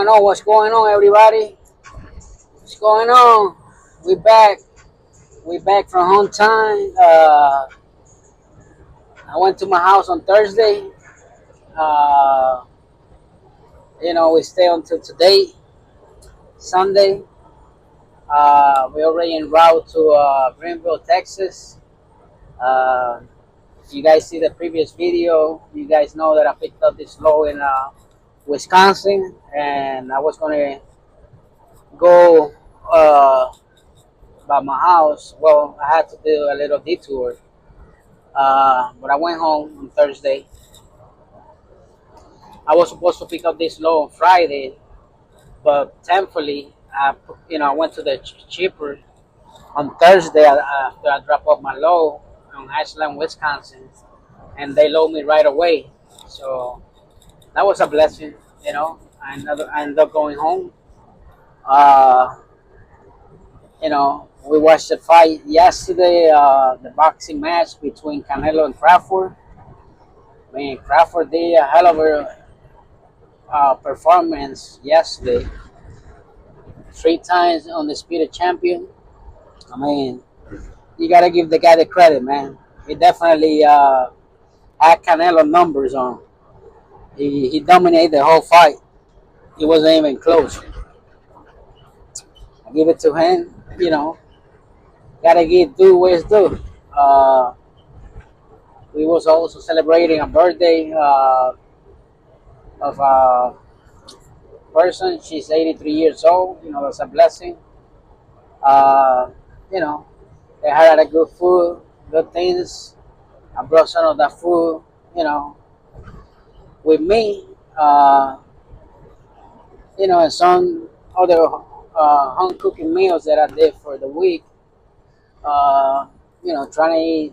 going on? What's going on, everybody? What's going on? We back. We back from home time. I went to my house on Thursday. Uh, we stay until today, Sunday. We already en route to Greenville, Texas. Uh, if you guys see the previous video, you guys know that I picked up this low in Wisconsin, and I was gonna go by my house. Well, I had to do a little detour, but I went home on Thursday. I was supposed to pick up this load on Friday, but thankfully, I went to the cheaper on Thursday after I dropped off my load on Ashland, Wisconsin, and they load me right away. So that was a blessing. I ended up going home. Uh, we watched the fight yesterday, the boxing match between Canelo and Crawford. I mean, Crawford did a hell of a performance yesterday. 3 times undisputed champion. I mean, you gotta give the guy the credit, man. He definitely had Canelo numbers on. He dominated the whole fight. He wasn't even close. I give it to him. Gotta give due where it's due. We was also celebrating a birthday of a person. She's 83 years old. That's a blessing. Uh, you know, they had a good food, good things. I brought some of that food, with me. And some other home cooking meals that I did for the week. Trying to eat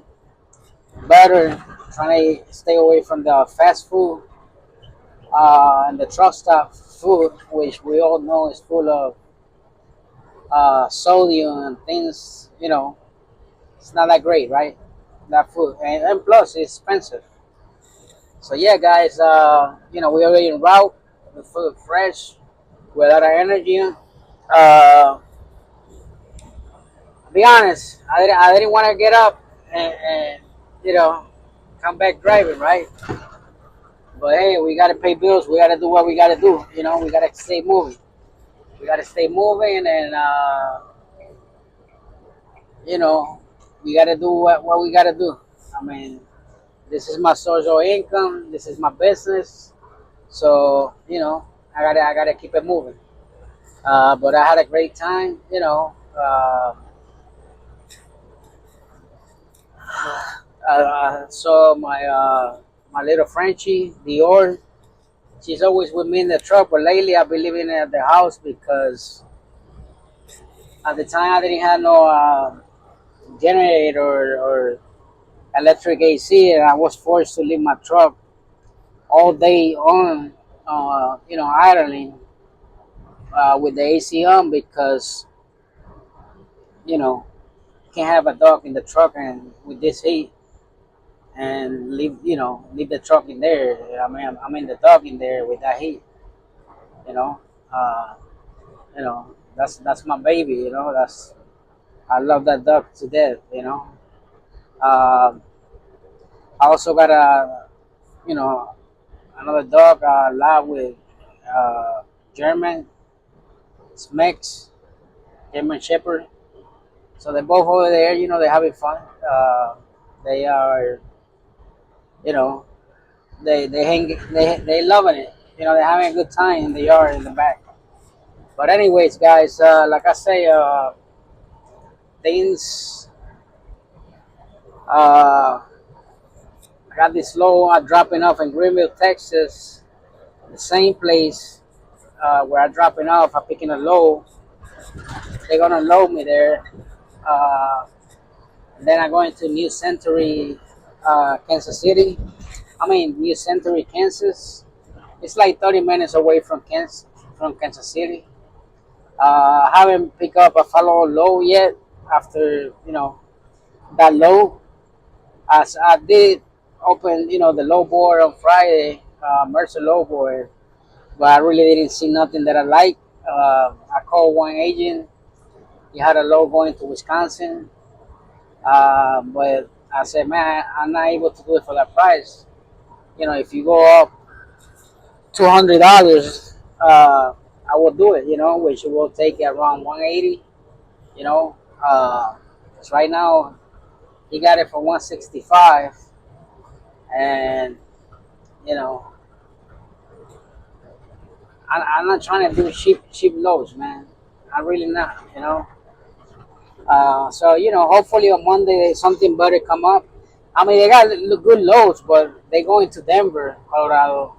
better, trying to stay away from the fast food and the truck stop food, which we all know is full of sodium and things. It's not that great, right? That food, and plus it's expensive. So yeah, guys, we already en route. We feel fresh, with a lot of energy. Be honest, I didn't want to get up and come back driving, right? But hey, we gotta pay bills. We gotta do what we gotta do. We gotta stay moving. We gotta stay moving, and you know, we gotta do what we gotta do. I mean, this is my source of income. This is my business. So I gotta keep it moving. But I had a great time. So my little Frenchie Dior, she's always with me in the truck. But lately I've been living at the house because at the time I didn't have no generator or electric AC, and I was forced to leave my truck all day on, idling with the AC on because you know can't have a dog in the truck and with this heat and leave the truck in there. I mean, I'm in the dog in there with that heat. You know, uh, that's my baby. I love that dog to death. I also got you know another dog, lab with uh, German. It's mixed German Shepherd. So they're both over there. They're having fun. They are, you know, they loving it. They're having a good time in the yard in the back. But anyways, guys, like I say, things. I got this load dropping off in Greenville, Texas, the same place where I'm dropping off. I'm picking a load. They're gonna load me there. Uh, then I'm going to New Century, Kansas City. I mean New Century, Kansas. It's like 30 minutes away from Kansas City. I haven't picked up a follow low yet after that low. As I did open the low board on Friday, Mercer low board. but I really didn't see nothing that I liked. I called one agent. He had a low going to Wisconsin, but I said, man, I'm not able to do it for that price. You know, if you go up $200, I will do it. You know, which will take it around 180. You know, because right now he got it for 165, and you know, I'm not trying to do cheap loads, man. I'm really not. You know, so you know, hopefully on Monday something better come up. I mean, they got good loads, but they going to Denver, Colorado,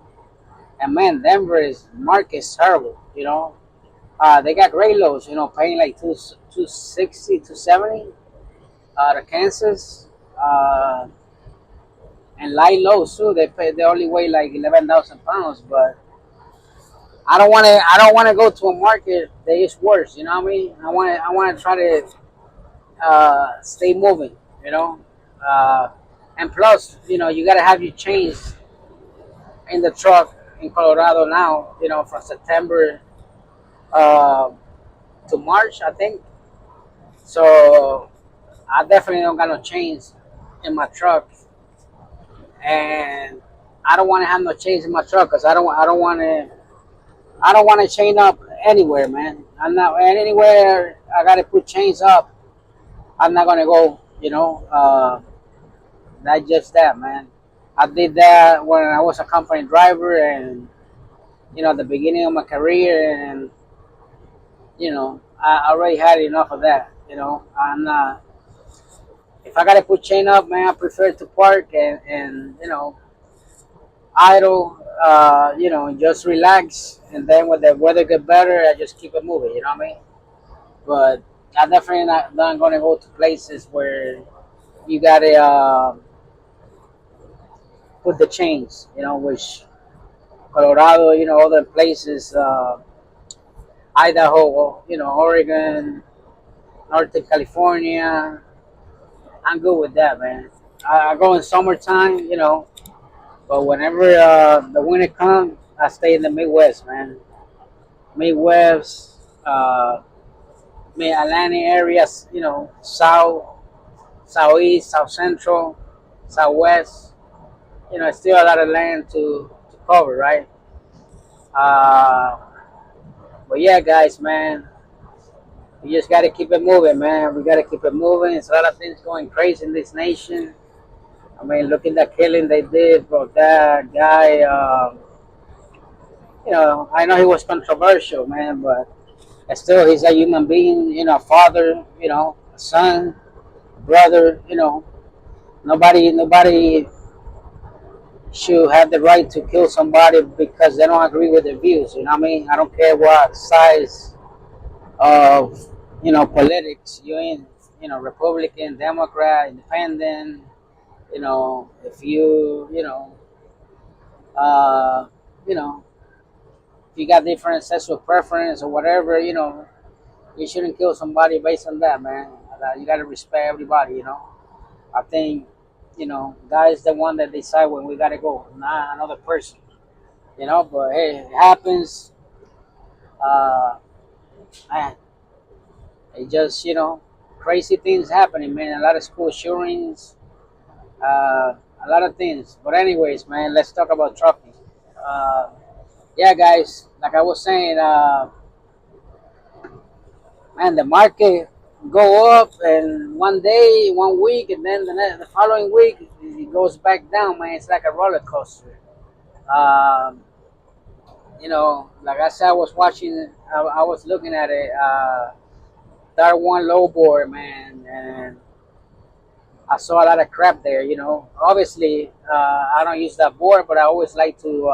and man, Denver is market is terrible. You know, they got great loads. You know, paying like 260, 270 to Kansas, and light loads too. They only weigh like 11,000 pounds, but I don't want to go to a market that is worse. You know what I mean? I want to try to stay moving. You know, uh, and plus, you know, you got to have your chains in the truck in Colorado now. You know, from September uh, to March, I think. So I definitely don't got no chains in my truck, and I don't want to have no chains in my truck because I don't want to chain up anywhere, man. I'm not anywhere. I got to put chains up. I'm not gonna go. You know, not just that, man. I did that when I was a company driver, and you know, at the beginning of my career, and you know, I already had enough of that. You know, I'm not. If I gotta put chain up, man, I prefer to park and you know, idle. You know, just relax, and then when the weather get better, I just keep it moving. You know what I mean? But I definitely not gonna go to places where you gotta put the chains. You know, which Colorado, you know, other places, Idaho, you know, Oregon, Northern California. I'm good with that, man. I go in summertime, you know, but whenever the winter comes, I stay in the Midwest, man. Midwest, Mid Atlantic areas, you know, South, Southeast, South Central, Southwest. You know, it's still a lot of land to cover, right? Uh, but yeah, guys, man, we just got to keep it moving, man. We got to keep it moving. It's a lot of things going crazy in this nation. I mean, look at that killing they did, bro. That guy, you know, I know he was controversial, man, but still, he's a human being, you know, a father, you know, a son, brother, you know. Nobody should have the right to kill somebody because they don't agree with their views. You know what I mean? I don't care what size of you know politics you're in. You know, Republican, Democrat, Independent. You know, if uh, you know, if you got different sexual preference or whatever, you know, you shouldn't kill somebody based on that, man. You got to respect everybody. You know, I think you know God is the one that decide when we gotta go, not another person. You know, but hey, it happens. Uh, man, it just you know, crazy things happening, man. A lot of school shootings, a lot of things. But anyways, man, let's talk about trucking. Uh, yeah, guys, like I was saying, man, the market go up, and one day, one week, and then the following week it goes back down, man. It's like a roller coaster. Um, you know, like I said, I was watching, I was looking at it. That one low board, man, and I saw a lot of crap there. You know, obviously, I don't use that board, but I always like to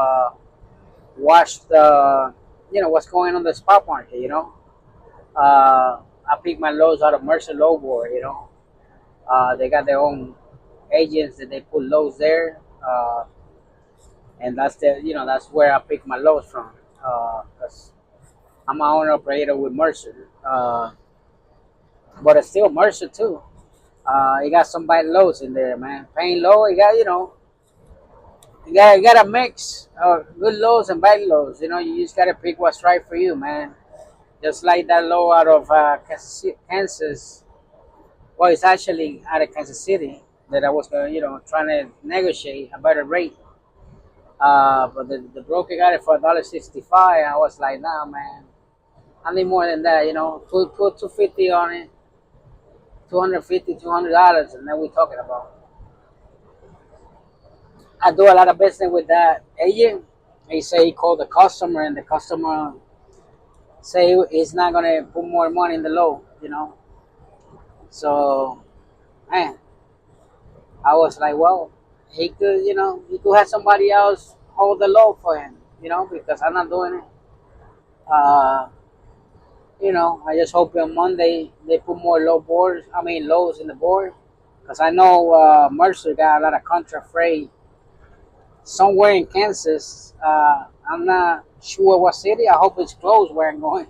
watch the, you know, what's going on the spot market. You know, I pick my lows out of Mercer low board. You know, they got their own agents that they put lows there, and that's the, you know, that's where I pick my lows from. Cause I'm my owner operator with Mercer, but it's still Mercer too. You got some bad lows in there, man. Paying low, you got, you know, you gotta mix good lows and bad lows. You know, you just gotta pick what's right for you, man. Just like that low out of Kansas. Well, it's actually out of Kansas City that I was, trying to negotiate a better rate. But the broker got it for $1.65. I was like, nah, man, I need more than that. You know, put 250 on it, 250, $200, and then we talking about. I do a lot of business with that agent. He say he called the customer, and the customer say he's not gonna put more money in the low. You know, so man, I was like, well, he could have somebody else hold the low for him. You know, because I'm not doing it. Uh, I just hope on Monday they put more lows in the board. Because I know Mercer got a lot of contract freight somewhere in Kansas. I'm not sure what city. I hope it's close where I'm going.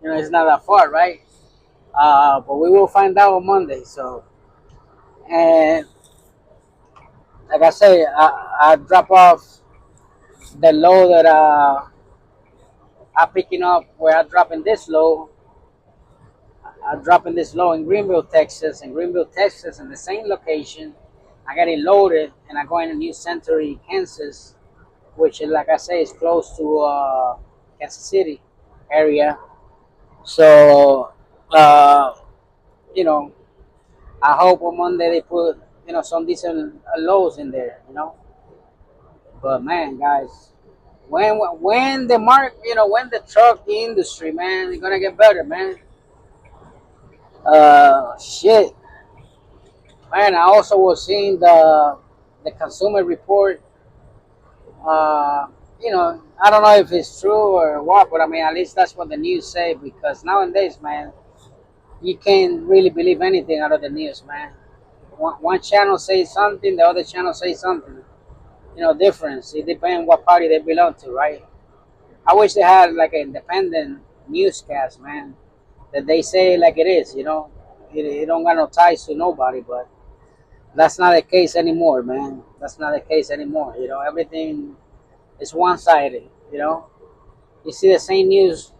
It's not that far, right? But we will find out on Monday. So, and like I say, I drop off the low that I'm picking up where I'm dropping this low. I'm dropping this low in Greenville, Texas. In Greenville, Texas, in the same location, I got it loaded, and I go in a New Century, Kansas, which, like I say, is close to Kansas City area. So, uh, you know, I hope on Monday they put some decent lows in there. But man, guys, when the when the truck industry, man, is gonna get better, man. Shit, man. I also was seeing the consumer report. I don't know if it's true or what, but I mean, at least that's what the news say. Because nowadays, man, you can't really believe anything out of the news, man. One channel says something, the other channel says something. Difference. It depends what party they belong to, right? I wish they had like an independent newscast, man, that they say like it is. It don't got no ties to nobody, but that's not the case anymore, man. That's not the case anymore. Everything is one-sided. You see the same news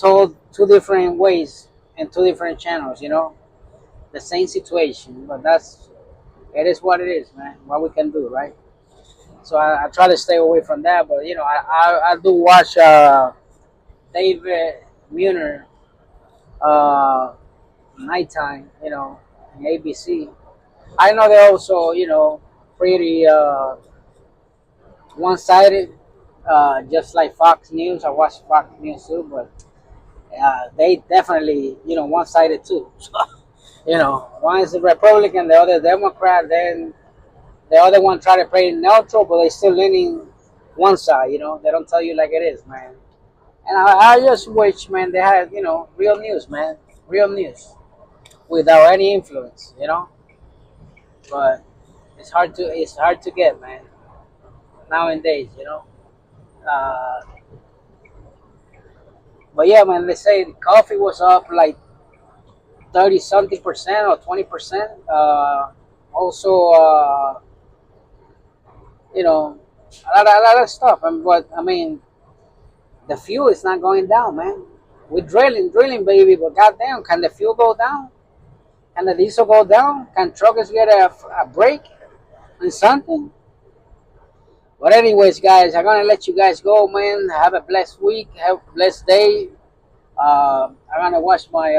told two different ways and two different channels. The same situation, but it is what it is, man. What we can do, right? So I try to stay away from that, but I do watch David Muner nighttime, in ABC. I know they're also pretty one-sided, just like Fox News. I watch Fox News too, but they definitely one-sided too. One is a Republican, the other Democrat, then the other one try to play neutral, but they still leaning one side. They don't tell you like it is, man. And I just wish, man, they had real news, man, real news without any influence. But it's hard to get, man, nowadays. Uh, but yeah, man, let's say the coffee was up like 30 something percent or 20%. Also, a lot of stuff. But I mean, the fuel is not going down, man. We're drilling, baby. But goddamn, can the fuel go down? Can the diesel go down? Can truckers get a break and something? But anyways, guys, I'm gonna let you guys go, man. Have a blessed week. Have a blessed day. I'm gonna watch my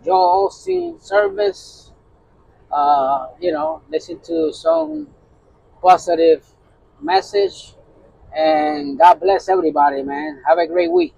Joel Osteen service. Listen to some positive message. And God bless everybody, man. Have a great week.